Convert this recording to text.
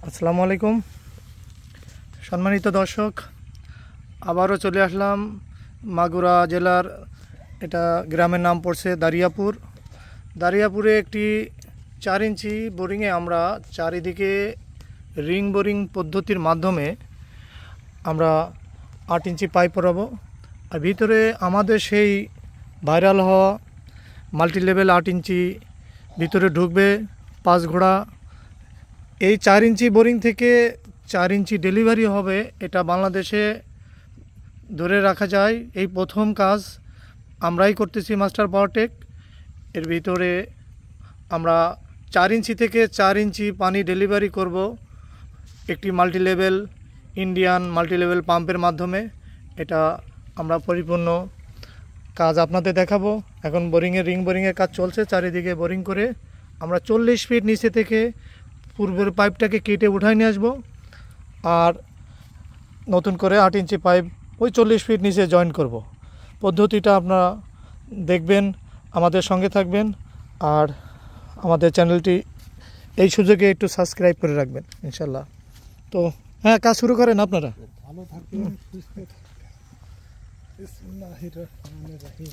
আসসালামু আলাইকুম সম্মানিত দর্শক, আবারও চলে আসলাম মাগুরা জেলার এটা গ্রামের নাম পড়ছে দারিয়াপুরে একটি 4 ইঞ্চি বোরিংয়ে আমরা চারিদিকে রিং বোরিং পদ্ধতির মাধ্যমে আমরা 8 ইঞ্চি পাইপ পরাবো। আর ভিতরে আমাদের সেই ভাইরাল হওয়া মাল্টি লেভেল 8 ইঞ্চি ভিতরে ঢুকবে 5 ঘোড়া। এই 4 ইঞ্চি বোরিং থেকে 4 ইঞ্চি ডেলিভারি হবে, এটা বাংলাদেশে ধরে রাখা যায় এই প্রথম কাজ আমরাই করতেছি মাস্টার পাওয়ারটেক। এর ভিতরে আমরা 4 ইঞ্চি থেকে 4 ইঞ্চি পানি ডেলিভারি করব একটি multi level Indian multi level পাম্পের মাধ্যমে। এটা আমরা পরিপূর্ণ কাজ আপনাদের দেখাবো। এখন রিং বোরিংয়ের কাজ চলছে, চারিদিকে বোরিং করে আমরা 40 ফিট নিচে থেকে পূর্বের পাইপটাকে কেটে উঠায় নিয়ে আসবো আর নতুন করে 8 ইঞ্চি পাইপ ওই 40 ফিট নিচে জয়েন করব। পদ্ধতিটা আপনারা দেখবেন, আমাদের সঙ্গে থাকবেন আর আমাদের চ্যানেলটি এই সুযোগে একটু সাবস্ক্রাইব করে রাখবেন ইনশাল্লাহ। তো হ্যাঁ, কাজ শুরু করেন আপনারা। ভালো থাকবেন, সুস্থ থাকবেন। বিসমিল্লাহির রহমানির রহিম।